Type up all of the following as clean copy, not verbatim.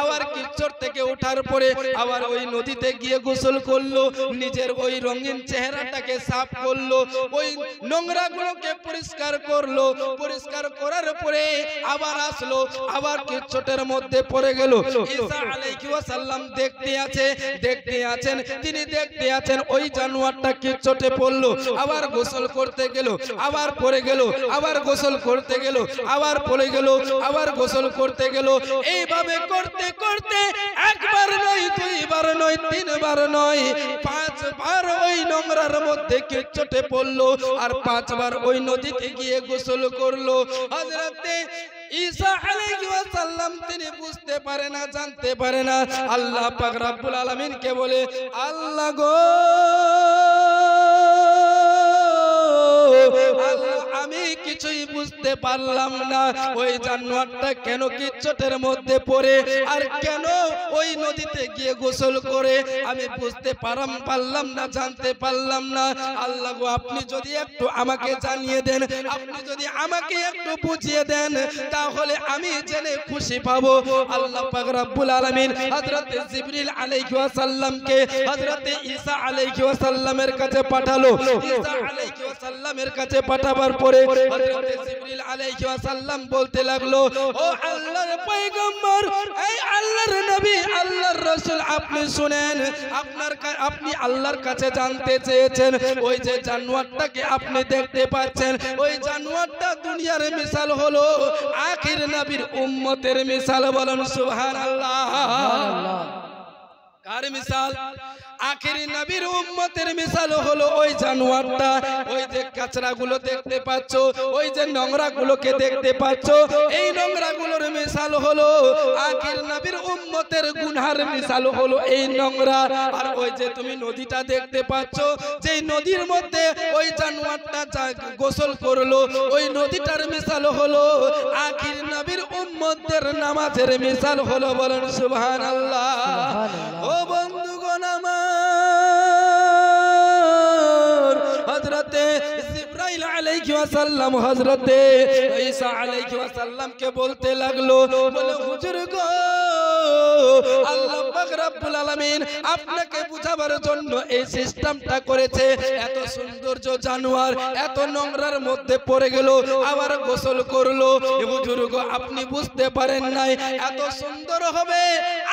আবার কিচ্ছর থেকে ওঠার পরে আবার ওই নদীতে গিয়ে গোসল করলো, নিজের ওই রঙিন চেহারাটাকে সাফ করলো, ওই নোংরাগুলোকে পরিষ্কার করলো, পরিষ্কার করার পরে আবার আসলো, আবার কিচ্ছটের মধ্যে পড়ে গেল। ঈসা আলাইহিস সালাম দেখতে আছেন, তিনি দেখতে আছেন ওই জানোয়ারটা কিচ্ছটে পড়লো, আবার গোসল করতে গেল, আবার পড়ে গেল, আবার গোসল করতে গেল, আবার পড়ে গেল, আবার গোসল করতে গেল। এইভাবে করতে করতে একবার নয়, দুইবার নয়, তিনবার নয়, 5 বার ওই নোংরার মধ্যে কিচ্ছটে পড়লো, আর 5 বার ওই নদীতে গিয়ে গোসল করলো। হযরতে ঈসা আলাইহিস সালাম তিনি বুঝতে পারে না, জানতে পারে না। আল্লাহ পাক রব্বুল আলামিন কে বলে, আল্লাহ গো, আমি কিছুই বুঝতে পারলাম না, ওই জানোয়ারটা কেন কিচ্ছটের মধ্যে পড়ে আর কেন ওই নদীতে গিয়ে গোসল করে, আমি বুঝতে পারলাম না, জানতে পারলাম না। আল্লাহ গো, আপনি যদি একটু আমাকে জানিয়ে দেন, আপনি যদি আমাকে একটু বুঝিয়ে দেন, তাহলে আমি জেনে খুশি পাবো। আল্লাহ পাক রব্বুল আলামিন হযরত জিবরিল আলাইহিস সালামকে হযরতে ঈসা আলাইহিস সালামের কাছে পাঠালো। ঈসা আলাইহিস সালামের কাছে পাঠাবার পরে হযরতে জিবরিল আলাইহিস সালাম বলতে লাগলো, ও আল্লাহর পয়গম্বর, এই আল্লাহর নবী, আল্লাহর রাসূল, আপনি শুনেন, আপনি আল্লাহর কাছে জানতে চেয়েছেন, ওই যে জানোয়ারটাকে আপনি দেখতে পাচ্ছেন, ওই জানোয়ারটা দুনিয়ার মিসাল হলো আখির নবীর উম্মতের মিসাল। বলেন সুবহানাল্লাহ। কার মিসাল? আখিরি নবীর উম্মতের মিসাল হলো ওই জানোয়ারটা। ওই যে কাচরাগুলো দেখতে পাচ্ছ, ওই যে নোংরাগুলোকে দেখতে পাচ্ছ, এই নোংরাগুলোর মিসাল হলো আখির নবীর উম্মতের গুনার মিসাল হলো এই নোংরা। আর ওই যে তুমি নদীটা দেখতে পাচ্ছ, যেই নদীর মধ্যে ওই জানোয়ারটা গোসল করলো, ওই নদীটার মিসাল হলো আখির নবীর উম্মতের নামাজের মিসাল হলো। বলেন সুবহানাল্লাহ। ও বন্ধুগণ আমার, হযরতে জিবরাইল আলাইহিস সালাম হযরতে ঈসা আলাইহিস সালামকে বলতে লাগলো, বলে হুজুর গো, আল্লাহ পাক রব্বুল আলামিন আপনাকে বুঝাবার জন্য এই সিস্টেমটা করেছে। এত সৌন্দর্য জানোয়ার এত নোংরার মধ্যে পড়ে গেল, আবার গোসল করলো। হুজুর গো, আপনি বুঝতে পারেন নাই, এত সুন্দর হবে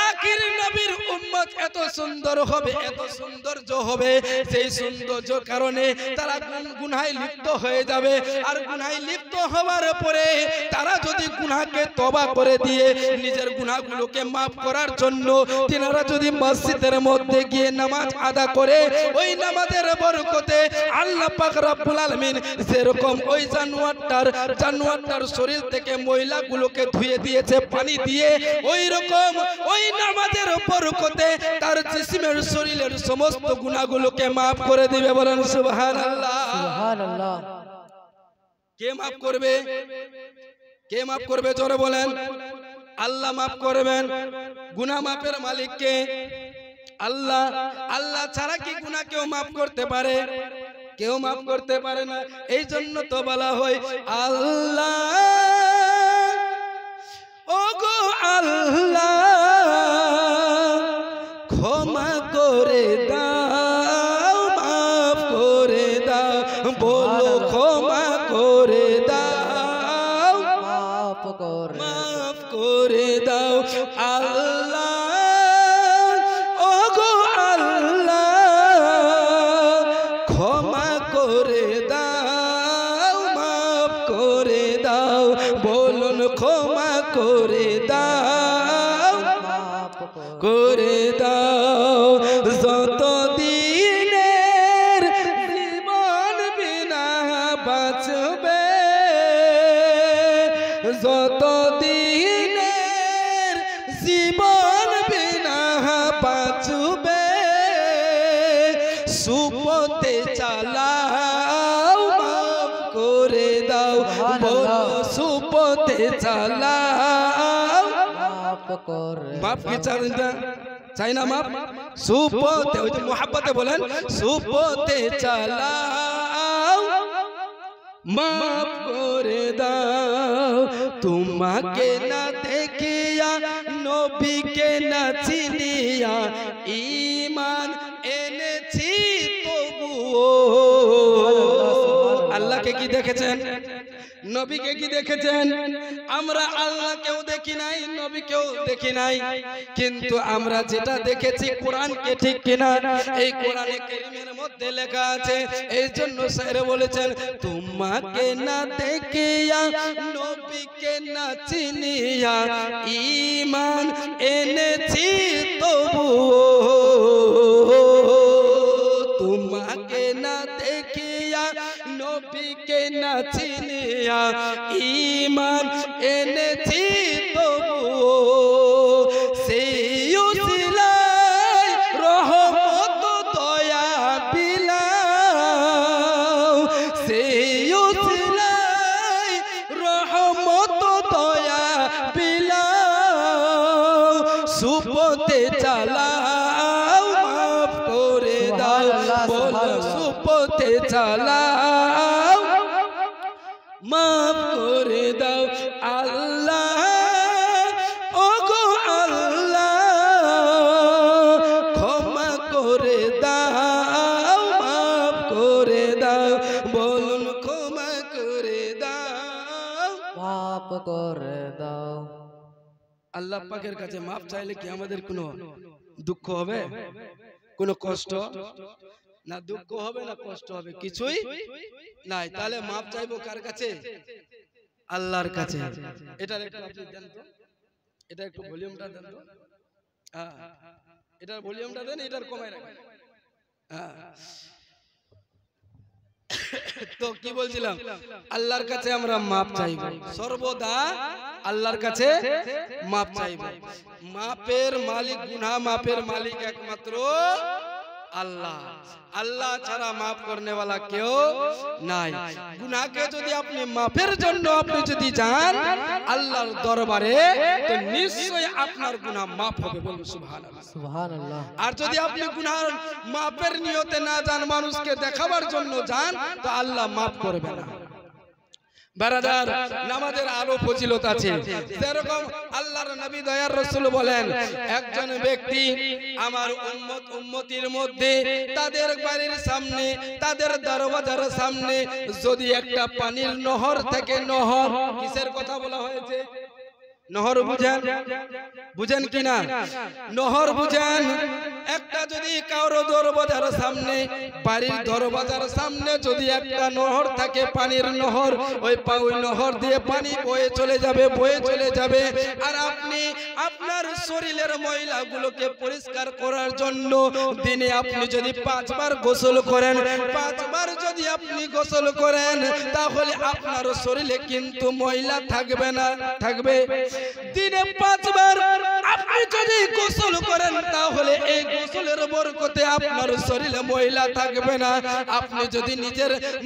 আখির নবীর উম্মত, এত সুন্দর হবে, এত সৌন্দর্য হবে, সেই সৌন্দর্য কারণে তারা গুনাহে লিপ্ত হয়ে যাবে। আর গুনাহে লিপ্ত হওয়ার পরে তারা যদি গুনাহকে তওবা করে দিয়ে নিজের গুনাহগুলোকে মাফ করার জন্য তিনারা যদি মসজিদের মধ্যে গিয়ে নামাজ আদা করে, ওই নামাজের বরকতে আল্লাহ পাক রব্বুল আলামিন যেরকম ওই জানোয়ারটার শরীর থেকে ময়লাগুলোকে ধুয়ে দিয়েছে পানি দিয়ে, ওই রকম ওই নামাজের বরকতে তার জিসমের শরীরের সমস্ত গুনাহগুলোকে মাফ করে দিবে। বলেন সুবহানাল্লাহ। সুবহানাল্লাহ। কে মাফ করবে? কে মাফ করবে? জোরে বলেন। আল্লাহ মাফ করবেন। গুনাহ মাফের মালিক কে? আল্লাহ। আল্লাহ ছাড়া কি গুনাহ কেউ মাফ করতে পারে? কেউ মাফ করতে পারে না। এই জন্য তো বলা হয় আল্লাহ, ওগো আল্লাহ, ক্ষমা করে দাও, মাফ করে দাও, বলো ক্ষমা করে দাও, মাফ করে দাও। আল্লাহ, ওগো আল্লাহ, ক্ষমা করে দাও, মাফ করে দাও, বলুন ক্ষমা করে দাও, মাফ করে দাও। যত দিনের জীবন বিনা বাঁচবে, যত দিনের জীবন বিনা বাঁচবে, সুপথে চালাও, মাফ করে দাও, বলো সুপথে চালাও, মাফ করে। মাফ কি চাই না? মাফ সুপথে, ওই যে মোহাব্বতে বলেন, সুপথে চালাও, মাফ করে দাও। তোমাকে না দেখিয়া নবীকে না চিনিয়া ঈমান এনেছি তবুও। আল্লাহকে কি দেখেছেন? নবীকে কি দেখেছেন? আমরা আল্লাহকেও দেখি নাই, নবীকেও দেখি নাই, কিন্তু আমরা যেটা দেখেছি কোরআনকে, ঠিক কিনা? এই কোরআনে কারীমের মধ্যে লেখা আছে, এই জন্য স্যার বলেছেন তোমাকে না দেখিয়া নবীকে না চিনিয়া ঈমান এনেছি তবুও। তোমাকে না দেখিয়া নবীকে না চিনিয়া ঈমান এনেছি তবুও। সেই উসিলায় রহমত দয়া বিলাও, সেই উসিলায় রহমত দয়া বিলাও। সুপথে চালাও মাফ করে দাও, বলো সুপথে চালাও মাফ করে দাও। আল্লাহ ওগো আল্লাহ ক্ষমা করে দাও, মাফ করে দাও, বলুন ক্ষমা করে দাও, মাফ করে দাও। আল্লাহ পাকের কাছে মাফ চাইলে কি আমাদের কোনো দুঃখ হবে, কোনো কষ্ট? না দুঃখ হবে না কষ্ট হবে, কিছুই নাই। তাহলে মাফ চাইবো কার কাছে? আল্লাহর কাছে। এটার একটু আপনি দেন তো, এটা একটু ভলিউমটা দেন তো। হ্যাঁ, এটার ভলিউমটা দেন, এটার কমাই রাখেন। হ্যাঁ, তো কি বলছিলাম? আল্লাহর কাছে আমরা মাপ চাইব, সর্বদা আল্লাহর কাছে মাপ চাইব। মাপের মালিক, গুনাহ মাপের মালিক একমাত্র আল্লাহ। আল্লাহ ছাড়া মাফ করনে वाला কেউ নাই। গুনাহকে যদি আপনি মাফের জন্য আপনি যদি যান আল্লাহর দরবারে, তো নিশ্চয়ই আপনার গুনাহ মাফ হবে। বলুন সুবহানাল্লাহ, সুবহানাল্লাহ। আর যদি আপনি গুনাহ মাফের নিয়তে না যান, মানুষকে দেখাবার জন্য যান, তো আল্লাহ মাফ করবে না। বারাদার, নামাজের আরো ফজিলত আছে। যেরকম আল্লাহর নবী দয়ার রাসূল বলেন, একজন ব্যক্তি আমার উম্মত উম্মতির মধ্যে তাদের বাড়ির সামনে, তাদের দরওয়াজার সামনে যদি একটা পানির নহর থেকে, নহর কিসের কথা বলা হয়েছে? নহর বুঝেন? বুঝেন কিনা? নহর বুঝেন? একটা যদি কারো দরওয়াজার সামনে, বাড়ির দরওয়াজার সামনে যদি একটা নহর থাকে, পানির নহর, ওই নহর দিয়ে পানি বয়ে চলে যাবে, বয়ে চলে যাবে। আর আপনি আপনার শরীরের ময়লাগুলোকে পরিষ্কার করার জন্য দিনে আপনি যদি 5 বার গোসল করেন, 5 বার যদি আপনি গোসল করেন, তাহলে আপনার শরীরে কিন্তু ময়লা থাকবে না, থাকবে। দিনে 5 বার আপনি যদি গোসল করেন, তাহলে এই গোসলের বরকতে আপনার শরীরে ময়লা থাকবে না। আপনি যদি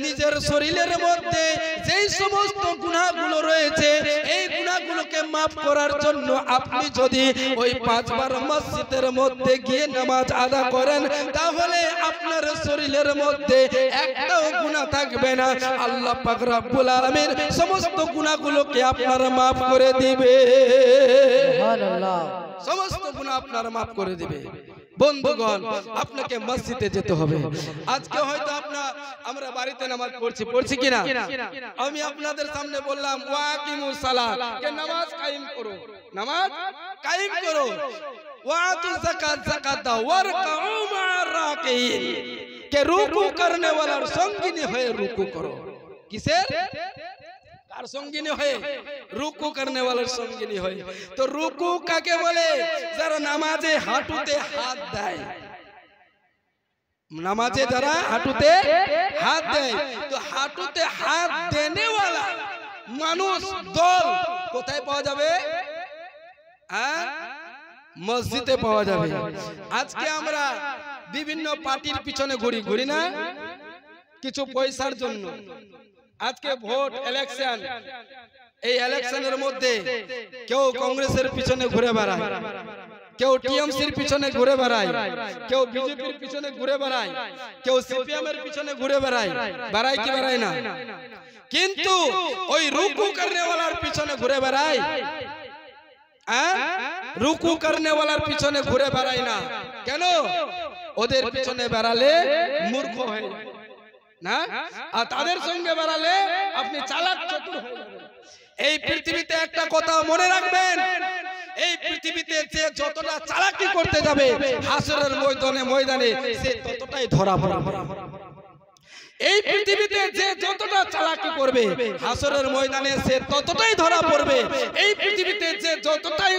নিজের শরীরের মধ্যে যেই সমস্ত গুনাহগুলো রয়েছে, এই গুনাহগুলোকে মাফ করার জন্য আপনি যদি ওই 5 বার মসজিদের মধ্যে গিয়ে নামাজ আদা করেন, তাহলে আপনার শরীরের মধ্যে একটাও গুনাহ থাকবে না। আল্লাহ পাক রব্বুল আলামিন সমস্ত গুনাহগুলোকে আপনার মাফ করে দিবে। সুবহানাল্লাহ। সমস্ত গুনাহ আপনার মাফ করে দিবে। বন্ধুগণ, আপনাকে মসজিদে যেতে হবে। আজকে হয়তো আমরা বাড়িতে নামাজ পড়ছি কিনা? আমি আপনাদের সামনে বললাম ওয়াকিমুস সালাত, কে নামাজ কায়েম করো, নামাজ কায়েম করো। ওয়াতু যাকাত, যাকাত দাও। ওয়ারকাউ মা'আর রাকিঈন, কে রুকু করনে ওয়ালার সঙ্গিনী হয়ে রুকু করো। কিসের? কার সঙ্গিনী হয়ে? রুকু করনে ওয়ালার সঙ্গিনী হয়ে। তো রুকু কাকে বলে? যারা নামাজে হাঁটুতে হাত দেয়, নামাজে যারা হাঁটুতে হাত দেয়, তো হাঁটুতে হাত দেনে ওয়ালা মানুষ দল কোথায় পাওয়া যাবে? মসজিদে পাওয়া যাবে। আজকে আমরা বিভিন্ন পার্টির পিছনে ঘুরি না, কিছু পয়সার জন্য। আজকে ভোট ইলেকশন, এই ইলেকশনের মধ্যে কেউ কংগ্রেসের পিছনে ঘুরে বেড়ায়, কেউ টিএমসির পিছনে ঘুরে বেড়ায়, কেউ বিজেপির পিছনে ঘুরে বেড়ায়, কেউ সিপিএম এর পিছনে ঘুরে বেড়ায়। বেড়ায় কি বেড়ায় না? কিন্তু ওই রুকু করনে ওয়ালার পিছনে ঘুরে বেড়ায়। রুকু করনে ওয়ালার পিছনে ঘুরে বেড়াই না কেন? ওদের পিছনে বেড়ালে মূর্খ হয়ে যায় না, আর তাদের সঙ্গে বেড়ালে আপনি চালাক চতুর হয়ে যাবেন। এই পৃথিবীতে একটা কথা মনে রাখবেন, এই পৃথিবীতে যে যতটা চালাকি করতে যাবে হাসরের ময়দানে সে ততটাই ধরা পড়বে। এই পৃথিবীতে যে যতটা চালাকি করবে হাসরের ময়দানে সে ততটাই ধরা পড়বে। এই পৃথিবীতে যে যতটাই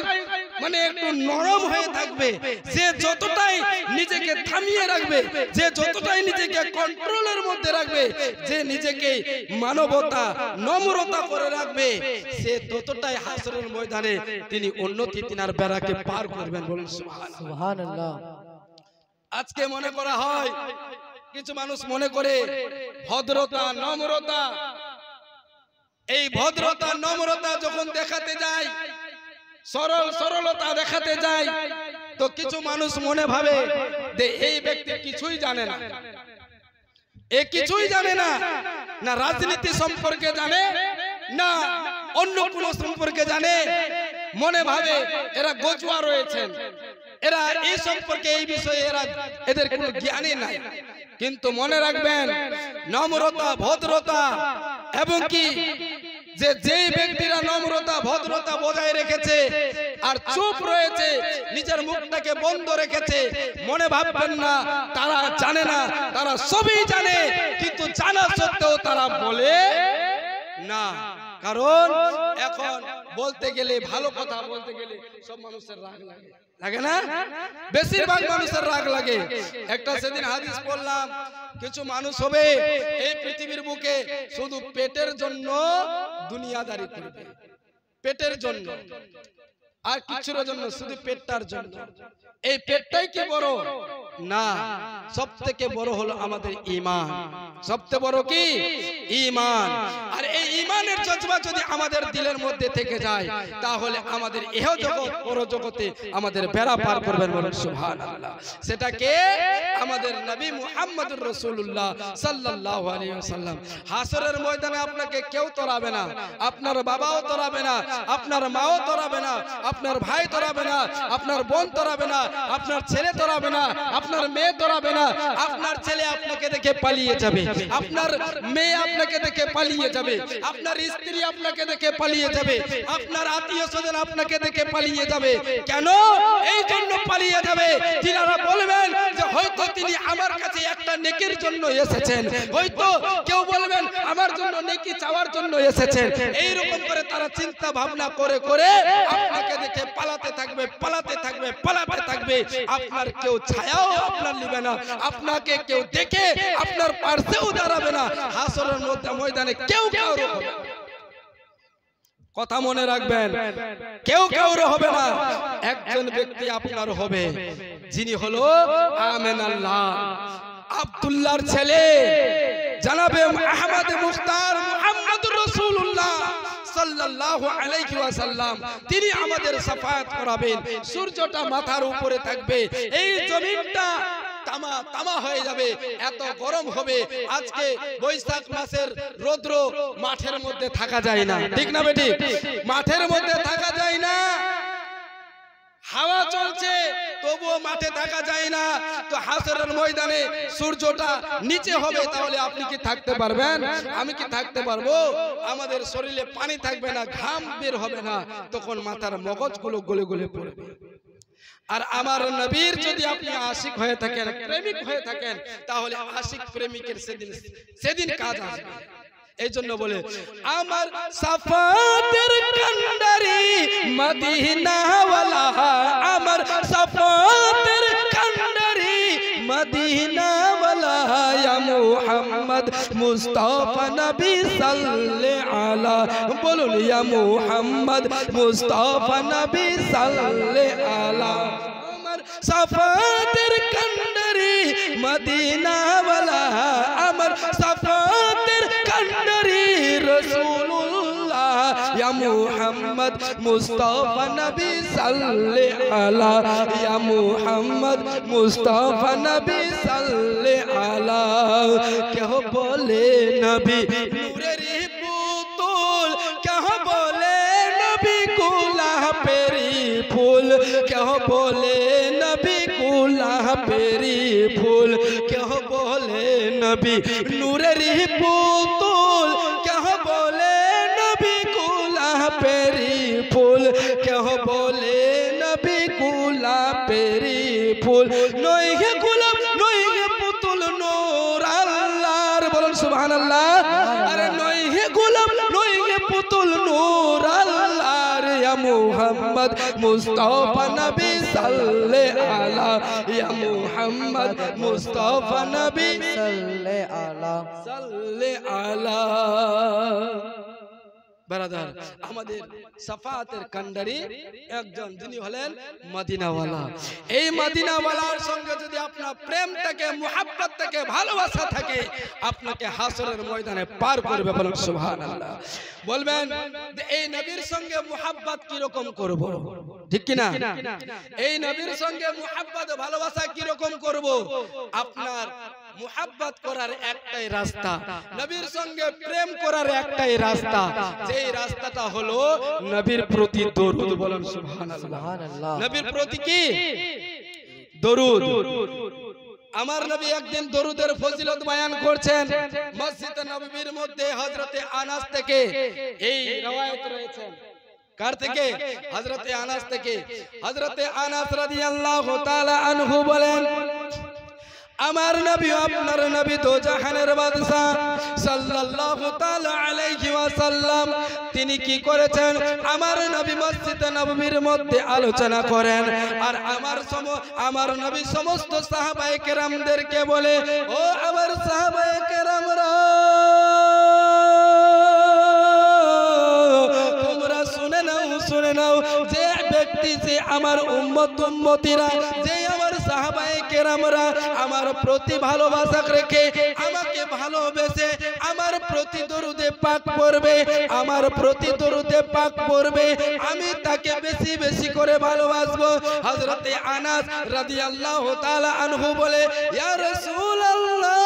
মানে একটু নরম হয়ে থাকবে, যে যতটাই নিজেকে থামিয়ে রাখবে, যে যতটাই নিজেকে কন্ট্রোলের মধ্যে রাখবে, যে নিজেকে মানবতা নম্রতা করে রাখবে, সে ততটাই হাসরের ময়দানে তিনি উন্নতি তিনার বেড়াকে পার করবেন। বলুন সুবহানাল্লাহ। আজকে মনে করা হয়, কিছু মানুষ মনে করে ভদ্রতা নম্রতা, এই ভদ্রতা নম্রতা যখন দেখাতে যায়, সরলতা দেখাতে যায়, তো কিছু মানুষ মনে ভাবে যে এই ব্যক্তি কিছুই জানে না, এ কিছুই জানে না, না রাজনীতি সম্পর্কে জানে না অন্য কোন সম্পর্কে জানে। মনে ভাবে এরা গজুয়া রয়েছেন, এরা এই সম্পর্কে এই বিষয়ে এদের কোনো জ্ঞানই নাই। কিন্তু মনে রাখবেন, নম্রতা ভদ্রতা এবং কি যে ব্যক্তিরা নম্রতা ভদ্রতা বজায় রেখেছে আর চুপ রয়েছে, নিজের মুখটাকে বন্ধ রেখেছে, মনে ভাববেন না তারা জানে না, তারা সবই জানে, কিন্তু জানা সত্ত্বেও তারা বলে না। কারণ এখন বলতে গেলে, ভালো কথা বলতে গেলে সব মানুষের রাগ লাগে, লাগে না? বেশিরভাগ মানুষের রাগ লাগে। একটা সেদিন হাদিস পড়লাম, কিছু মানুষ হবে এই পৃথিবীর বুকে শুধু পেটের জন্য দুনিয়াদারি করবে, পেটের জন্য আর কিছুর জন্য, শুধু পেটটার জন্য। এই পেটটাই কি বড় না? সব থেকে বড় হলো আমাদের ঈমান। সবচেয়ে বড় কি? ঈমান। আর এই ঈমানের জজবা যদি আমাদের দিলের মধ্যে থেকে যায়, তাহলে আমাদের ইহ জগৎ পর জগতে আমাদের বেড়া পার করবেন। বলেন সুবহানাল্লাহ। সেটাকে আমাদের নবী মুহাম্মদুর রাসূলুল্লাহ সাল্লাল্লাহু আলাইহি ওয়াসাল্লাম, হাসরের ময়দানে আপনাকে কেউ তরাবে না, আপনার বাবাও তরাবে না, আপনার মাও তরাবে না, আপনার ভাই তরাবে না, আপনার বোন তরাবে না, আপনার ছেলে তরাবে না, আপনার মেয়ে তরাবে না। আপনার ছেলে আপনাকে দেখে পালিয়ে যাবে, আপনার মেয়ে আপনাকে দেখে পালিয়ে যাবে, আপনার স্ত্রী আপনাকে দেখে পালিয়ে যাবে, আপনার আত্মীয় স্বজন আপনাকে দেখে পালিয়ে যাবে। কেন এই জন্য পালিয়ে যাবে? যিনারা বলবেন যে হয়তো তিনি আমার কাছে একটা নেকির জন্য এসেছেন, হয়তো কেউ বলবেন আমার জন্য নেকি চাওয়ার জন্য এসেছেন। এই রকম করে তারা চিন্তা ভাবনা করে করে আপনাকে দেখে পালাতে থাকবে, পালাতে থাকবে, পালাতে থাকবে। আপনার কেউ ছায়াও আপনার নিবে না, আপনাকে কেউ দেখে আপনার পাশেও দাঁড়াবে না। হাসরের ময়দানে কেউ কারো হবে না। কথা মনে রাখবেন, কেউ কারো হবে না। একজন ব্যক্তি আপনার হবে, যিনি হলো আমিনাল্লাহ, আব্দুল্লাহর ছেলে জনাবে আহমদ মুখতার মুহাম্মদুর রাসূলুল্লাহ সাল্লাল্লাহু আলাইহি ওয়াসাল্লাম। তিনি আমাদের শাফায়াত করাবেন। সূর্যটা মাথার উপরে থাকবে, এই জমিনটা তামা তামা হয়ে যাবে, এত গরম হবে। আজকে বৈশাখ মাসের রৌদ্র, মাঠের মধ্যে থাকা যায় না, ঠিক না বেটি? মাঠের মধ্যে থাকা যায় না, হাওয়া চলছে তবুও মাঠে থাকা যায় না। তো হাসরের ময়দানে সূর্যটা নিচে হবে, তাহলে আপনি কি থাকতে পারবেন? আমি কি থাকতে পারবো? আমাদের শরীরে পানি থাকবে না, ঘাম বের হবে না, তখন মাথার মগজগুলো গলে গলে পড়বে। আর আমার নবীর যদি আপনি আশিক হয়ে থাকেন, প্রেমিক হয়ে থাকেন, তাহলে আশিক প্রেমিকের সেদিন কাজ আসবে। এই জন্য বলে আমার সাফাতের কান্ডারি মদিনাওয়ালা, আমার সাফাতের কান্ডারি মদিনাওয়ালা, ইয়া মুহাম্মদ মুস্তাফা নবী সাল্লাল্লাহু আলা, বলুন ইয়া মুহাম্মদ মুস্তাফা নবী সাল্লাল্লাহু আলা। আমার সাফাতের কান্ডারি মদিনাওয়ালা, আমার সাফাতের কান্ডারি রাসূলুল্লাহ, ইয়া মুহাম্মদ মুস্তাফা নবী সাল্লাল্লাহু আলা, ইয়া মুহাম্মদ মুস্তাফা নবী সাল্লাল্লাহু আলা। কেহ বলে নবী নূরের পুতুল, কেহ বলে নবী গোলাপেরি बोले नबी गुलाबेरी फूल क्या बोले नबी नूरेरी पुतुल क्या बोले नबी गुलाबेरी फूल क्या बोले नबी गुलाबेरी फूल नई है गुलाब नई है पुतुल नूर अल्लाह बोलन सुभान अल्लाह अरे नई है गुलाब नई है पुतुल नूर अल्लाह या मुहम्मद मुस्तफा नबी सल्ले अला या मुहम्मद मुस्तफा नबी सल्ले अला बरादर আমাদের সাফাতের কান্ডারি একজন যিনি হলেন মদিনাওয়ালা এই মদিনাওয়ালার সঙ্গে যদি আপনার প্রেম থাকে মুহাব্বত থাকে ভালোবাসা থাকে আপনাকে হাসরের ময়দানে পার করবে বলেন সুবহানাল্লাহ বলবেন এই নবীর সঙ্গে মুহাব্বত কি রকম করব ঠিক কি না এই নবীর সঙ্গে মুহাব্বত ভালোবাসা কি রকম করব আপনার মুহাব্বত করার একটাই রাস্তা নবীর সঙ্গে প্রেম করার একটাই রাস্তা যেই রাস্তাটা হলো নবীর প্রতি দরুদ বলেন সুবহানাল্লাহ নবীর প্রতি কি দরুদ আমার নবী একদিন দরুদের ফজিলত বয়ান করছেন মসজিদে নববীর মধ্যে হযরতে আনাস থেকে এই রওয়ায়াত রয়েছে কার থেকে হযরতে আনাস থেকে হযরতে আনাস রাদিয়াল্লাহু তাআলা আনহু বলেন আমার নবী আপনার নবী দো জাহানের বাদশা সাল্লাল্লাহু তাআলা আলাইহি ওয়াসাল্লাম তিনি কি করেছেন আমার নবী মসজিদে নববীর মধ্যে আলোচনা করেন আর আমার নবী সমস্ত সাহাবায়ে কেরামদেরকে বলে ও আমার সাহাবায়ে কেরামরা তোমরা শুনে নাও যে ব্যক্তি যে আমার উম্মতিরা যে আমার সাহাবায়ে কেরামরা আমার প্রতি ভালোবাসা রেখে আমাকে ভালোবেসে আমার প্রতি দরুদে পাক পড়বে আমার প্রতি দরুদে পাক পড়বে আমি তাকে বেশি বেশি করে ভালোবাসবো হযরতে আনাস রাদিয়াল্লাহু তাআলা আনহু বলে ইয়া রাসূলুল্লাহ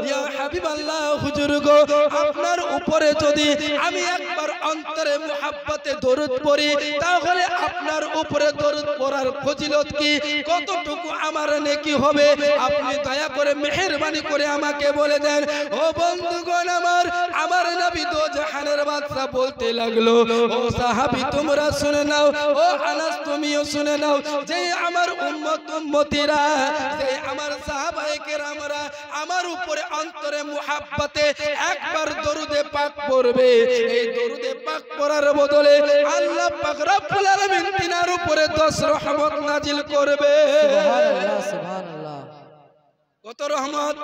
ইয়া হাবিবাল্লাহ হুজুর গো আপনার উপরে যদি আমি একবার অন্তরে মুহাব্বতে দরুদ পড়ি তাহলে আপনার উপরে দরুদ পড়ার ফজিলত কি কতটুকু আমার নেকি হবে আপনি দয়া করে মেহেরবানি করে আমাকে বলে দেন ও বন্ধুগণ আমার নবী দো জাহানের বাদশা বলতে লাগলো ও সাহাবী তোমরা শুনে নাও ও আনাস তুমিও শুনে নাও যে আমার উম্মতিরা যে আমার সাহাবায়ে কেরামরা আমার উপরে অন্তরে মুহাব্বতে একবার দরুদে পাক পড়বে এই দরুদে পাক পড়ার বদলে আল্লাহ পাক রব্বুল আলামিন তিনার উপরে 10 রহমত নাজিল করবে সুবহানাল্লাহ সুবহানাল্লাহ কত রহমত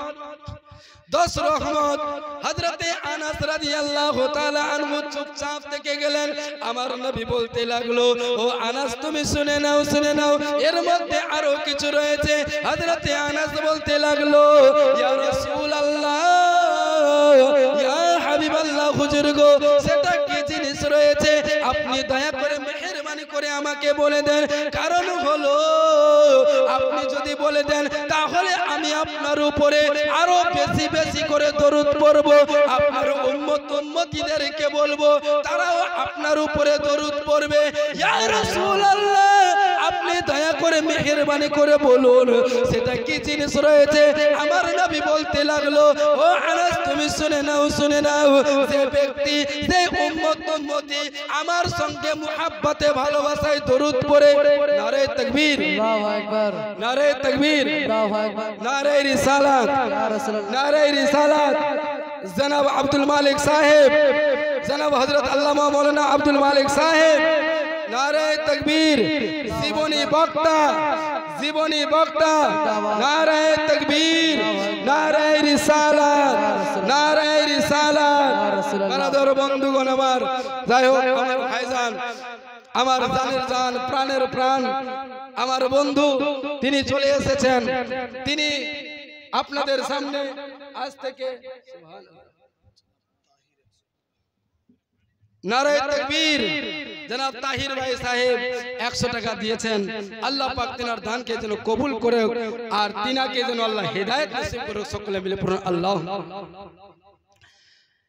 10 রহমত হযরতে আনাস রাদিয়াল্লাহু তাআলা আনহু চুপচাপ থেকে গেলেন আমার নবী বলতে লাগলো ও আনাস তুমি শুনে নাও এর মধ্যে আরো কিছু রয়েছে হযরতে আনাস বলতে লাগলো ইয়া রাসূলুল্লাহ ইয়া হাবিবাল্লাহ হুজুর গো সেটা কি জিনিস রয়েছে আপনি দয়া করে মেহেরবানি করে আমাকে বলে দেন কারণ হলো আপনি যদি বলে দেন তাহলে আমি আপনার উপরে আরো বেশি বেশি করে দরুদ পড়ব আপনার উম্মতিদেরকে বলবো তারাও আপনার উপরে দরুদ পড়বে ইয়া রাসূলুল্লাহ আপনি দয়া করে মেহেরবানি করে বলুন সেটা কি জিনিস রয়েছে আমার নবী বলতে লাগলো ও আনাস তুমি শুনে নাও যে ব্যক্তি যে উম্মতি আমার সঙ্গে মুহাব্বতে ভালোবাসায় দরুদ পড়ে নারে তাকবীর আল্লাহু আকবার নারে তাকবীর আল্লাহু আকবার নারে রিসালাত ইয়া রাসূলুল্লাহ নারে রিসালাত জনাব আব্দুল মালিক সাহেব জনাব হযরত আল্লামা মাওলানা আব্দুল মালিক সাহেব নারে তাকবীর জীবনী বক্তা নারে তাকবীর নারে রিসালাত বারাদর বন্ধুগণ আমার যাই হোক আমার ভাইজান আমার জানের জান প্রাণের প্রাণ আমার বন্ধু তিনি চলে এসেছেন তিনি আপনাদের সামনে আজ থেকে নারে তাকবীর জনাব তাহির ভাই সাহেব 100 টাকা দিয়েছেন আল্লাহ পাক তিনার দানকে যেন কবুল করে আর তিনাকে যেন আল্লাহ হেদায়েত নসিব করে সকলে মিলে পড়ুন আল্লাহ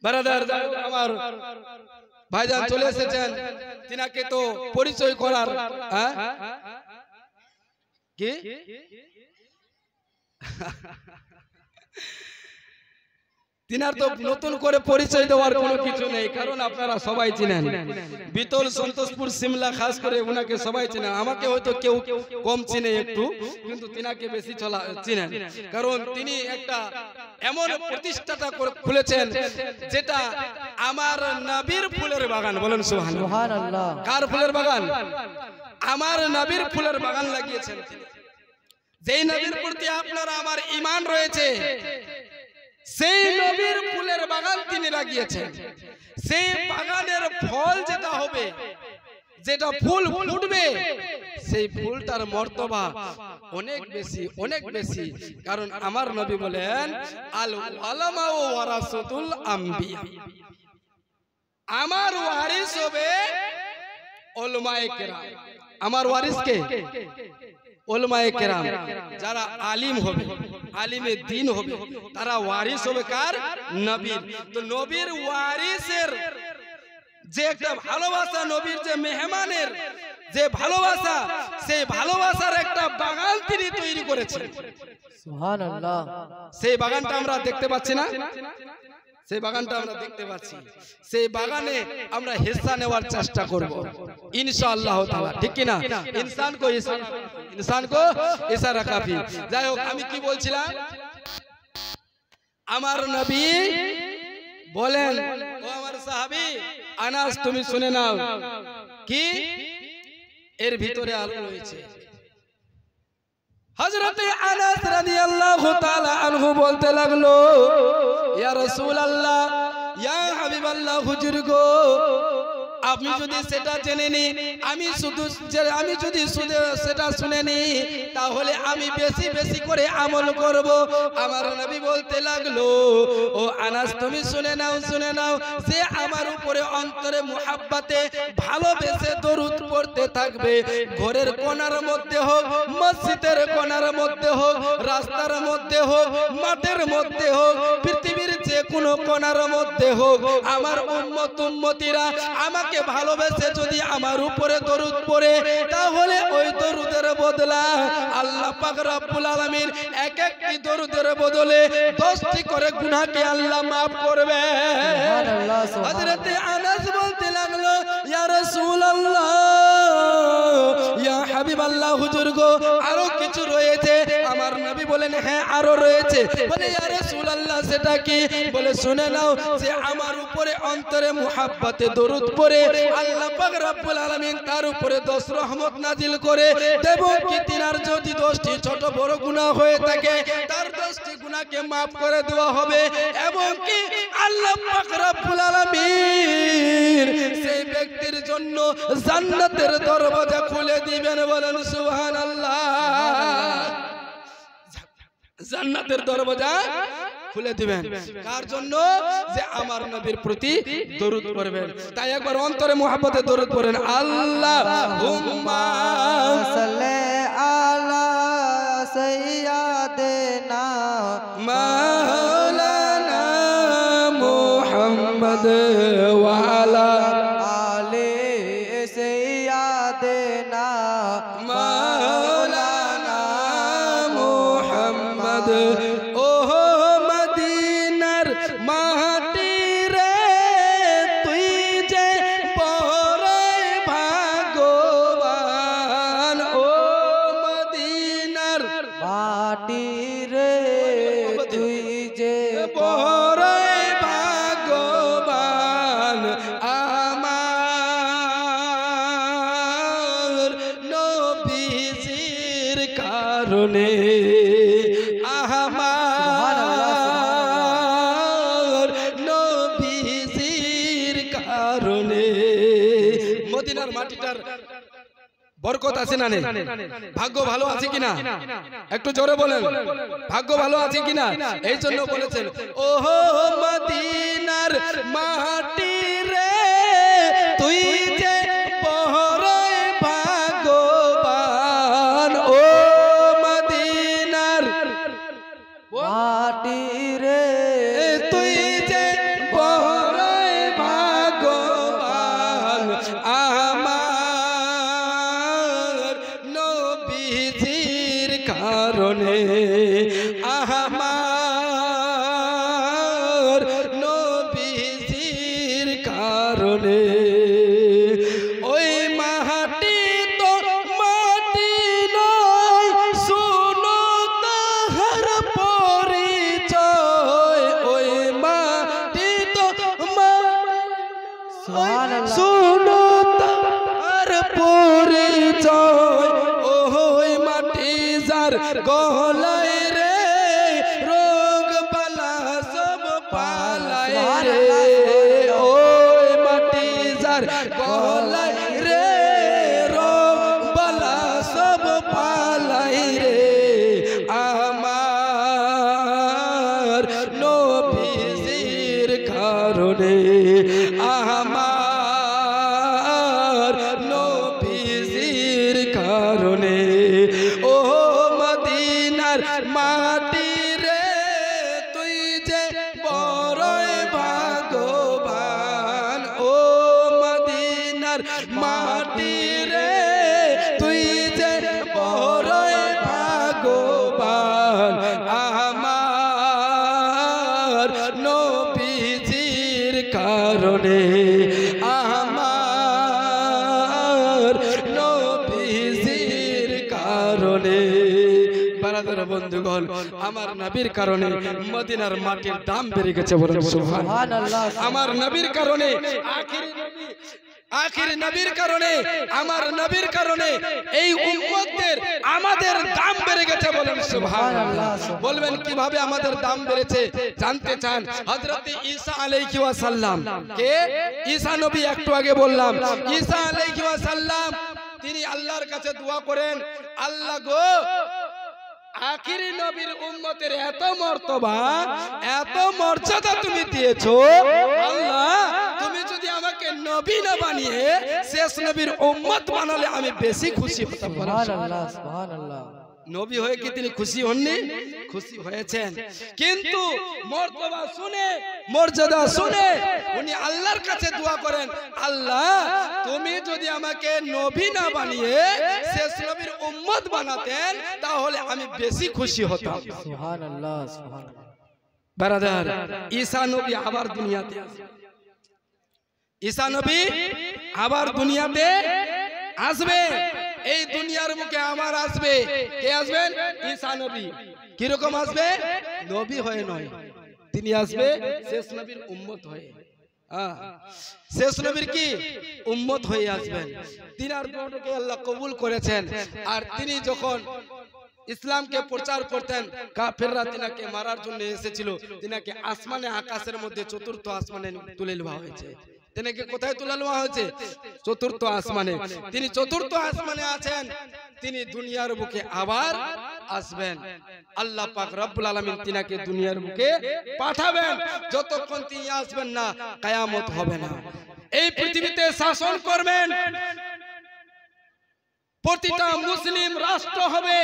বারাদার আমার ভাইজান চলে এসেছেন, তিনাকে তো পরিচয় করার কি তিনার তো নতুন করে পরিচয় দেওয়ার কোনো কিছু নেই, কারণ আপনারা সবাই চিনেন। বিতল, সন্তোষপুর, সিমলা খাস করে ওনাকে সবাই চিনেন। আমাকে হয়তো কেউ কম চিনে একটু, কিন্তু তিনাকে বেশি চিনেন, কারণ তিনি একটা এমন প্রতিষ্ঠাতা খুলেছেন যেটা আমার নবীর ফুলের বাগান। বলেন সুবহানাল্লাহ। কার ফুলের বাগান? আমার নবীর ফুলের বাগান লাগিয়েছেন তিনি। যেই নবীর প্রতি আপনার আমার ঈমান রয়েছে, সেই নবীর ফুলের বাগান তিনি লাগিয়েছেন। সেই বাগানের ফল যেটা হবে, যেটা ফুল ফুটবে, সেই ফুলটার মর্তবা অনেক বেশি, অনেক বেশি। কারণ আমার নবী বলেন, আল উলামা ওয়ারাসাতুল আম্বিয়া, আমার ওয়ারিস হবে উলামায়ে কেরাম। আমার ওয়ারিস কে? উলামায়ে কেরাম। যারা আলিম হবে, আলিমে দ্বীন হবে, তারা ওয়ারিস হবে কার? নবীর। তো নবীর ওয়ারিসের যে একটা ভালোবাসা, নবীর যে মেহমানের যে ভালোবাসা, সেই ভালোবাসার একটা বাগান তিনি তৈরি করেছেন। সুবহানাল্লাহ। সেই বাগানটা আমরা দেখতে পাচ্ছি না? সেই বাগানটা আমরা দেখতে পাচ্ছি। সেই বাগানে আমরা হিস্সা নেওয়ার চেষ্টা করব ইনশাআল্লাহ তাআলা, ঠিক কি না? ইনসান কো ইশারা কাফি। যাই হোক, আমি কি বলছিলাম? আমার নবী বলেন, ও আমার সাহাবী আনাস, তুমি শুনে নাও, কি এর ভিতরে আলো রয়েছে। হযরত আনাস রাদিয়াল্লাহু তাআলা আনহু বলতে লাগলো, ইয়া রাসূলুল্লাহ, ইয়া হাবিবাল্লাহ, হুজুর গো, আপনি যদি সেটা জেনে নি, আমি যদি সেটা শুনে নি, তাহলে আমি বেশি বেশি করে আমল করব। আমার নবী বলতে লাগলো, ও আনাস, তুমি শুনে নাও, শুনে নাও, যে আমার উপরে অন্তরে মুহাব্বতে ভালোবেসে দরুদ পড়তে থাকবে, ঘরের কোণার মধ্যে হোক, মসজিদের কোণার মধ্যে হোক, রাস্তার মধ্যে হোক, মাঠের মধ্যে হোক, পৃথিবীর যে কোনো কোণার মধ্যে হোক, আমার উম্মতিরা আমাকে ভালোবেসে যদি আমার উপরে দরুদ পড়ে, তাহলে ওই দরুদের বদলা আল্লাহ পাক রব্বুল আলামিন এক একটি দরুদের বদলে 10টি করে গুনাহকে আল্লাহ maaf করবে। সুবহানাল্লাহ। হযরত আনাস বলতে লাগলো, ইয়া রাসূলুল্লাহ, ইয়া হাবিবাল্লাহ, হুজুর গো, আরো কিছু রয়েছে। আমার নবী বলেন, হ্যাঁ আরো রয়েছে। বলে, ইয়া রাসূলুল্লাহ, সেটা কি? বলে, শুনে নাও, যে আমার উপরে অন্তরে মুহাব্বতে দরুদ পড়ে আল্লাহ পাক রব্বুল আলামিন তার উপরে 10 রহমত নাজিল করে দেব। কি তিনার যদি 10টি ছোট বড় গুনাহ হয়ে থাকে, তার 10টি গুনাহকে maaf করে দেওয়া হবে, এবং কি আল্লাহ পাক রব্বুল আলামিন সেই ব্যক্তির জন্য জান্নাতের দরওয়াজা খুলে দিবেন। বলেন সুবহানাল্লাহ। জান্নাতের দরওয়াজা খুলে দিবেন কার জন্য? যে আমার নবীর প্রতি দরুদ পড়বেন। তাই একবার অন্তরে মুহাব্বতে দরুদ পড়েন, আল্লাহুম্মা সাল্লি আলা সাইয়্যিদিনা মাওলানা মুহাম্মদ ওয়া আলা আলি সাইয়্যিদিনা মাওলানা মুহাম্মদ। ও মদিনার মাটি রে, তুই যে বড় ভাগ্যবান। ও মদিনার মাটি রে, তুই যে বড় ভাগ্যবান। আমার নবীজির কারণে, আমার নবীজির কারণে। মদিনার মাটিটার বরকত আছে না নেই? ভাগ্য ভালো আছে কিনা? একটু জোরে বলেন, ভাগ্য ভালো আছে কিনা? এই জন্য বলেছেন, ওহো মদিনার মাটি রে, তুই যে বড় ভাগ্যবান। ও মদিনার মাটি রে, তুই যে বড় ভাগ্যবান। নবীজির কারণে আমার নবীজির কারণে ওই মাটি তো মাটি নয় শুনো তাহার পরিচয় ওই মাটি তো সুবহানাল্লাহ। শুনো তাহার পরিচয় ওই মাটি যার গলায় রে রোগ বালা সব পালায় রে ওই মাটি যার গলায় রে রোগ বালা সব পালায় রে আমার নবীজির কারণে আমার নবীজির কারণে ও মদিনার মাটি রে তুই যে বড়ই ভাগ্যবান ও মদিনার মাটি রে তুই যে বড়ই ভাগ্যবান আমার নবীজির কারণে আমার নবীজির কারণে বারাদার বন্ধুগণ আমার নবীর কারণে মদিনার মাটির দাম বেড়ে গেছে বলেন সুবহানাল্লাহ। সুবহানাল্লাহ। আমার নবীর কারণে আখির নবীর কারণে আমার নবীর কারণে এই উম্মতদের আমাদের দাম বেড়ে গেছে বলেন সুবহানাল্লাহ। বলবেন কিভাবে আমাদের দাম বেড়েছে জানতে চান? হযরত ঈসা আলাইহি ওয়াসাল্লাম কে? ঈসা নবী একটু আগে বললাম ঈসা আলাইহি ওয়াসাল্লাম তিনি আল্লাহর কাছে দোয়া করেন, আল্লাহ গো আখিরি নবীর উম্মতের এত মর্তবা এত মর্যাদা তুমি দিয়েছো আল্লাহ, তুমি যদি আমাকে নবী না বানিয়ে শেষ নবীর উম্মত বানালে আমি বেশি খুশি হতাম। সুবহানাল্লাহ। সুবহানাল্লাহ। নবী হয়ে কি তিনি খুশি হননি? খুশি হয়েছেন, কিন্তু মর্তবা শুনে মর্যাদা শুনে উনি আল্লাহর কাছে দোয়া করেন, আল্লাহ তুমি যদি আমাকে নবী না বানিয়ে শেষ নবীর উম্মত বানাতেন তাহলে আমি বেশি খুশি হতাম। সুবহানাল্লাহ। সুবহানাল্লাহ। বারাদার ঈসা নবী আবার দুনিয়াতে আসবে, ঈসা নবী আবার দুনিয়াতে আসবে, এই দুনিয়ার মুখে আবার আসবে। কে আসবেন? ঈসা নবী। কিরকম আসবে? নবী হয়ে নয়, তিনি আসবে শেষ নবীর উম্মত হয়ে। শেষ নবীর কি উম্মত হয়ে আসবেন। তিনার দোয়াকে আল্লাহ কবুল করেছেন। আর তিনি যখন ইসলামকে প্রচার করতেন কাফেররা তিনাকে মারার জন্য এসেছিল, তিনাকে আসমানে আকাশের মধ্যে চতুর্থ আসমানে তুলে নেওয়া হয়েছে। তিনাকে কোথায় তুলে নেওয়া হয়েছে? চতুর্থ আসমানে। তিনি চতুর্থ আসমানে আছেন, তিনি দুনিয়ার বুকে আবার আসবেন। আল্লাহ পাক রব্বুল আলামিন তিনাকে দুনিয়ার বুকে পাঠাবেন। যতক্ষণ তিনি আসবেন না কিয়ামত হবে না। এই পৃথিবীতে শাসন করবেন, প্রতিটা মুসলিম রাষ্ট্র হবে।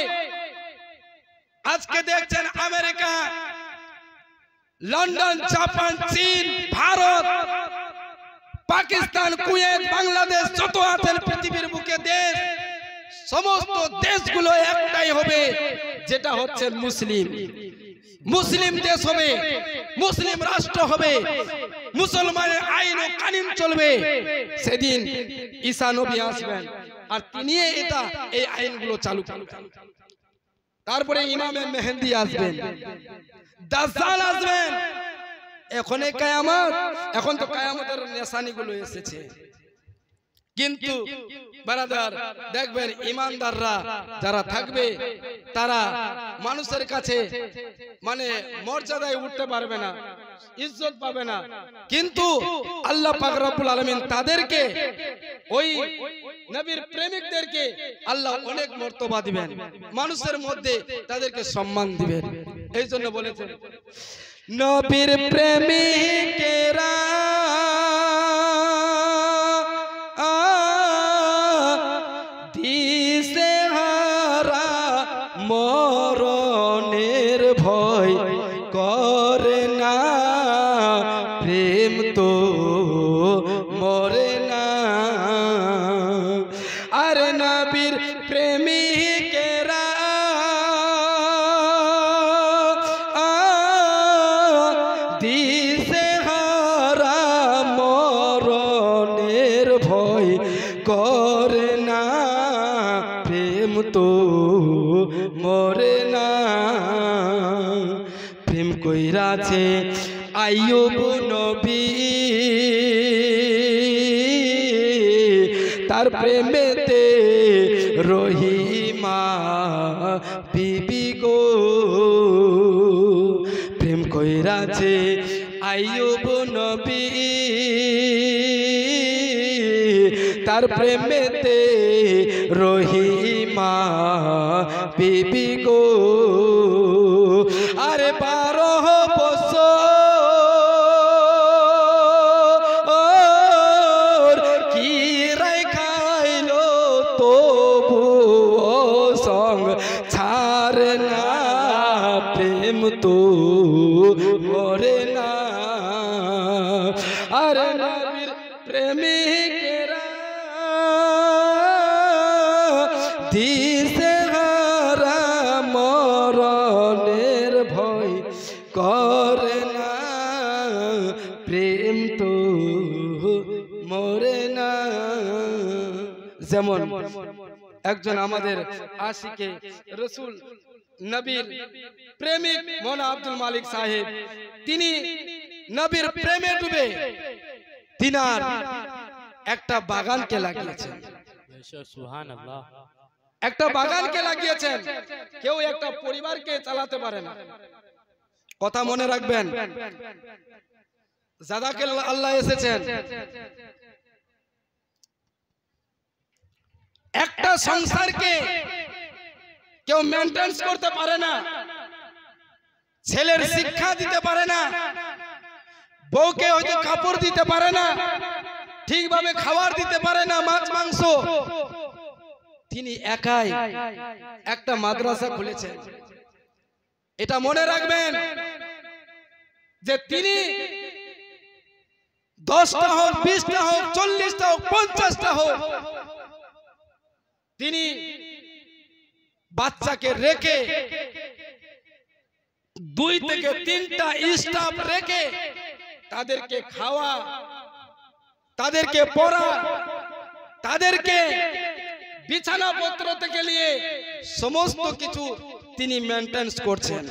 আজকে দেখছেন আমেরিকা, লন্ডন, জাপান, চীন, ভারত, পাকিস্তান, কুয়েত, বাংলাদেশ যত আছেন পৃথিবীর বুকে দেশ, সমস্ত দেশগুলো একটাই হবে, যেটা হচ্ছে মুসলিম। মুসলিম দেশ হবে, মুসলিম রাষ্ট্র হবে, মুসলমানের আইন ও কানুন চলবে। সেদিন ঈসা নবী আসবেন আর তিনি এই আইনগুলো চালু করবেন। তারপরে ইমামে মেহেদি আসবেন, দাজ্জাল আসবেন। এখন এই কিয়ামত, এখন তো কিয়ামতের নিশানিগুলো এসেছে, কিন্তু বারাদার দেখবেন ইমানদাররা যারা থাকবে তারা মানুষের কাছে মানে মর্যাদায় উঠতে পারবে না, ইজ্জত পাবে না, কিন্তু আল্লাহ পাক রব্বুল আলামিন তাদেরকে, ওই নবীর প্রেমিকদেরকে আল্লাহ অনেক মর্তবা দিবেন, মানুষের মধ্যে তাদেরকে সম্মান দিবেন। এই জন্য বলেছেন নবীর প্রেমিকেরা দিশেহারা মরণের ভয় করে না, প্রেম তো মরে না। আর নবীর প্রেমিকেরা প্রেম তো মরে না প্রেম কইরাছে আইয়ুব নবী তার প্রেমেতে রহিমা বিবি গো প্রেম কইরাছে আইয়ুব নবী তার প্রেমেতে রহিমা বিবি গো আরে 12 বছর কি রাখাইলো তবু সঙ্গ ছাড়ে না প্রেম তো মরে না আরে নবীর প্রেমিকেরা দিশেহারা মরণের ভয় করে না প্রেম তো মরে না যেমন একজন আমাদের আশিকে রসুল নবীর প্রেমিক মৌলানা আব্দুল মালিক সাহেব তিনি নবীর প্রেমে ডুবে তিনার একটা বাগানকে লাগিয়েছেন সুবহানাল্লাহ একটা বাগানকে লাগিয়েছেন কেউ একটা পরিবারকে চালাতে পারে না কথা মনে রাখবেন জাযাকাল্লাহ আল্লাহ এসেছেন একটা সংসারকে কেউ মেইনটেইন করতে পারে না ছেলের শিক্ষা দিতে পারে না বউকে হয়তো কাপড় দিতে পারে না ঠিকভাবে খাবার দিতে পারে না মাছ মাংস তিনি একাই একটা মাদ্রাসা খুলেছেন এটা মনে রাখবেন যে তিনি 10টা হোক 20টা হোক 40টা হোক 50টা হোক তিনি বাচ্চাকে রেখে 2 থেকে 3টা স্টাফ রেখে তাদেরকে খাওয়া তাদেরকে পড়া তাদেরকে বিছানাপত্র থেকে নিয়ে সমস্ত কিছু তিনি মেইনটেইন করছেন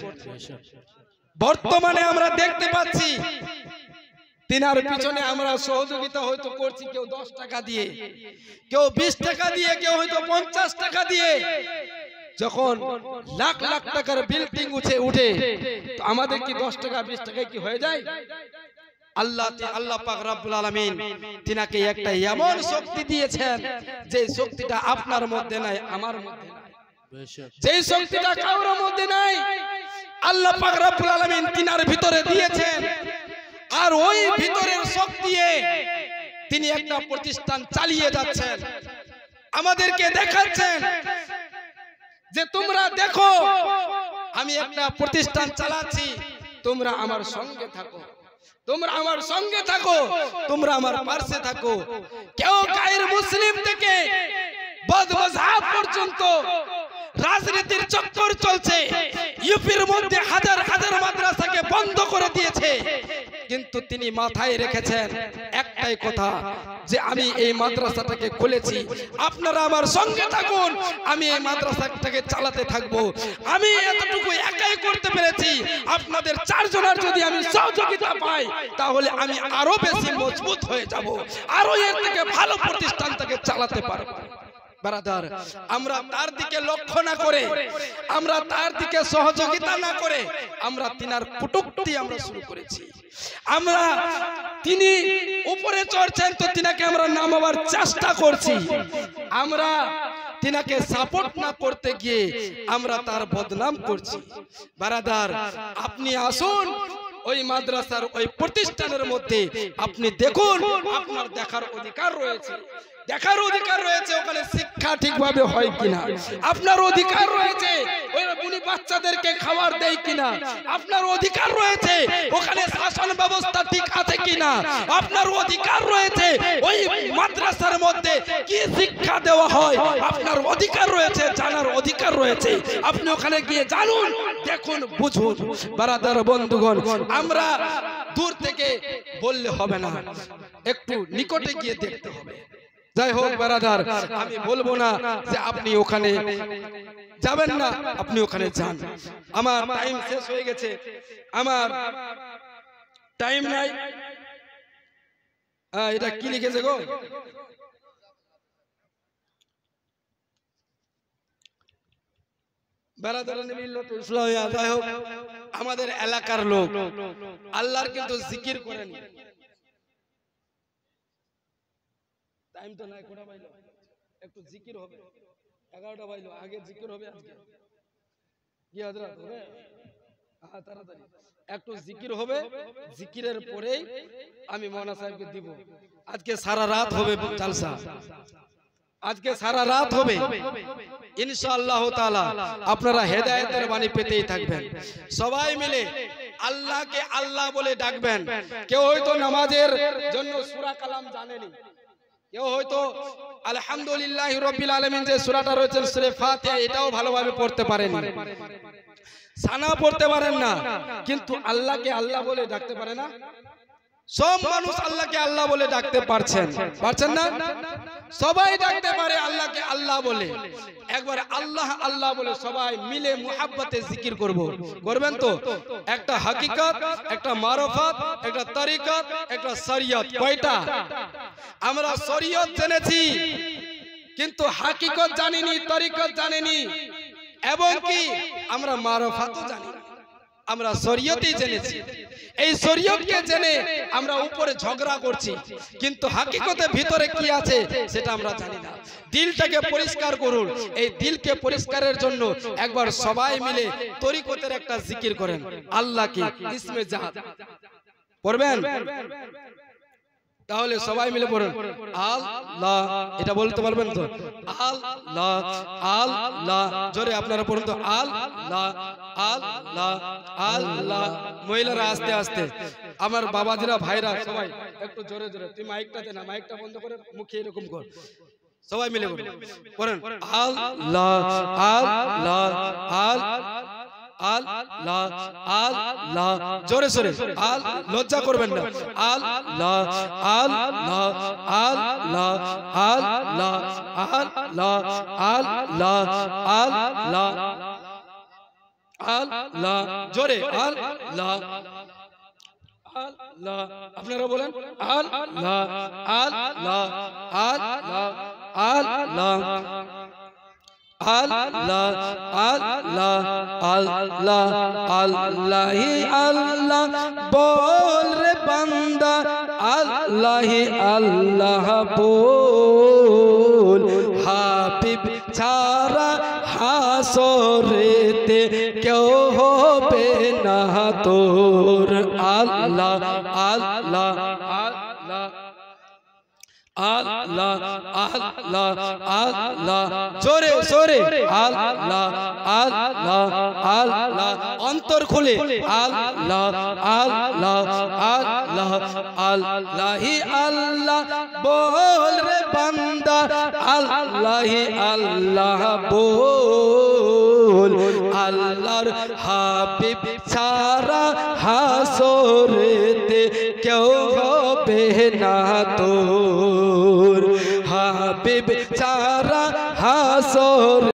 বর্তমানে আমরা দেখতে পাচ্ছি তিনার পিছনে আমরা সহযোগিতা হয়তো করছি কেউ 10 টাকা দিয়ে কেউ 20 টাকা দিয়ে কেউ হয়তো 50 টাকা দিয়ে যখন লাখ লাখ টাকার বিল্ডিং উঠে তো আমাদের কি 10 টাকা 20 টাকায় কি হয়ে যায় আল্লাহ পাক রব্বুল আলামিন তিনাকে একটা এমন শক্তি দিয়েছেন যে শক্তিটা আপনার মধ্যে নাই আমার মধ্যে নাই যে শক্তিটা কারোর মধ্যে নাই আল্লাহ পাক রব্বুল আলামিন তিনার ভিতরে দিয়েছেন আর ওই ভিতরের শক্তি তিনি একটা প্রতিষ্ঠান চালিয়ে যাচ্ছেন আমাদেরকে দেখাচ্ছেন যে তোমরা দেখো আমি একটা প্রতিষ্ঠান চালাচ্ছি তোমরা আমার সঙ্গে থাকো তোমরা আমার সঙ্গে থাকো তোমরা আমার পাশে থাকো কেউ গায়ের মুসলিম থেকে বদমাযহাব পর্যন্ত রাজনীতির চক্কর চলছে ইউপির মধ্যে হাজার হাজার মাদ্রাসাকে বন্ধ করে দিয়েছে কিন্তু তিনি মাথায় রেখেছেন একটাই কথা যে আমি এই মাদ্রাসাটাকে খুলেছি আপনারা আমার সঙ্গে থাকুন আমি এই মাদ্রাসাটাকে চালাতে থাকব আমি এতটুকু একাই করতে পেরেছি আপনাদের 4 জনের যদি আমি সহযোগিতা পাই তাহলে আমি আরো বেশি মজবুত হয়ে যাব আরো এর থেকে ভালো প্রতিষ্ঠানটাকে চালাতে পারব ব্রাদার আমরা তার দিকে লক্ষ্য না করে আমরা তার দিকে সহযোগিতা না করে আমরা তিনার কটূক্তি আমরা শুরু করেছি আমরা তিনি উপরে চড়ছেন তো তিনাকে আমরা নামাবার চেষ্টা করছি আমরা তিনাকে সাপোর্ট না করতে গিয়ে আমরা তার বদনাম করছি ব্রাদার আপনি আসুন ওই মাদ্রাসার ওই প্রতিষ্ঠানের মধ্যে আপনি দেখুন আপনার দেখার অধিকার রয়েছে ওখানে শিক্ষা ঠিকভাবে হয় কিনা আপনার অধিকার রয়েছে ওই বুনি বাচ্চাদেরকে খাবার দেয় কিনা আপনার অধিকার রয়েছে ওখানে শাসন ব্যবস্থা ঠিক আছে কিনা আপনার অধিকার রয়েছে ওই মাদ্রাসার মধ্যে কি শিক্ষা দেওয়া হয় আপনার অধিকার রয়েছে জানার অধিকার রয়েছে আপনি ওখানে গিয়ে জানুন দেখুন বুঝুন ব্রাদার বন্ধুগণ আমরা দূর থেকে বললে হবে না একটু নিকটে গিয়ে দেখতে হবে যাই হোক ব্রাদার, আমি বলবো না যে আপনি ওখানে যাবেন না, আপনি ওখানে যান। আমার টাইম শেষ হয়ে গেছে, আমার টাইম নাই। এটা কি লিখেছে গো? যাই হোক, আমাদের এলাকার লোক আল্লাহর কিন্তু জিকির করেন। টাইম তো নাই, কোটা পাইলো, একটু জিকির হবে, 11টা পাইলো, আগে জিকির হবে। আজকে কি হযরত হবে? হ্যাঁ, তাড়াতাড়ি একটু জিকির হবে, জিকিরের পরেই আমি মাওলানা সাহেবকে দিব। আজকে সারা রাত হবে জালসা, আজকে সারা রাত হবে ইনশাআল্লাহ তাআলা। আপনারা হেদায়েতের বাণী পেতেই থাকবেন। সবাই মিলে আল্লাহকে আল্লাহ বলে ডাকবেন। কেউ হয়তো নামাজের জন্য সূরা কালাম জানেনি, কেউ হয়তো আলহামদুলিল্লাহি রাব্বিল আলামিন যে সূরাটা রয়েছে সূরা ফাতিহা এটাও ভালোভাবে পড়তে পারেন, সানা পড়তে পারেন না, কিন্তু আল্লাহকে আল্লাহ বলে ডাকতে পারে না। সব মানুষ আল্লাহকে আল্লাহ বলে ডাকতে পারছেন না? সবাই ডাকতে পারে আল্লাহকে আল্লাহ বলে। একবার আল্লাহ আল্লাহ বলে সবাই মিলে মুহাব্বতে জিকির করবেন তো? একটা হাকিকত, একটা মারফত, একটা তরিকত, একটা শরীয়ত। কয়টা? আমরা শরীয়ত জেনেছি কিন্তু হাকিকত জানিনি, তরিকত জানিনি, এবং কি আমরা মারফতও জানি না। আমরা শরীয়তই জেনেছি, এই শরীয়তকে জেনে আমরা উপরে ঝগড়া করছি, কিন্তু হাকিকতের ভিতরে কি আছে সেটা আমরা জানি না। দিলটাকে পরিষ্কার করুন। এই দিলকে পরিষ্কারের জন্য একবার সবাই মিলে তরিকতের একটা জিকির করেন, আল্লাহকে ইসমে জাত পড়বেন। তাহলে সবাই মিলে পড়ুন আল্লাহ, এটা বলতে পারবেন তো? আল্লাহ আল্লাহ, জোরে আপনারা পড়ুন তো আল্লাহ আল্লাহ আল্লাহ। মহিলারা আস্তে আস্তে, আমার বাবাজিরা ভাইরা সবাই একটু জোরে জোরে। তুই মাইকটা দে না, মাইকটা বন্ধ করে মুখে এরকম কর। সবাই মিলে পড়েন আল্লাহ আল্লাহ আল্লাহ আল্লাহ, জোরে জোরে আল, লজ্জা করবেন না। আল্লাহ আল্লাহ আল্লাহ আল্লাহ আল্লাহ আল্লাহ আল্লাহ আল্লাহ, জোরে আল্লাহ আল্লাহ। আপনারা বলেন আল্লাহ আল্লাহ আল্লাহ আল্লাহ আল্লাহ আল্লাহ আল্লাহ আল্লাহি আল্লাহ বল রে বান্দা, আল্লাহি আল্লাহ বল। হাবিব ছাড়া হাসরেতে কেউ হবে না তোর। আল্লাহ আল্লাহ আল্লাহ আল্লাহ আল্লাহ আল্লাহ, জোরে জোরে আল্লাহ আল্লাহ আল্লাহ। অন্তর খুলে আল্লাহ আল্লাহ আল্লাহ আল্লাহি আল্লাহ বল রে বান্দা, আল্লাহি আল্লাহ বল। আল্লাহর হাবিব ছাড়া হাসরেতে কেউ হবে না তোর।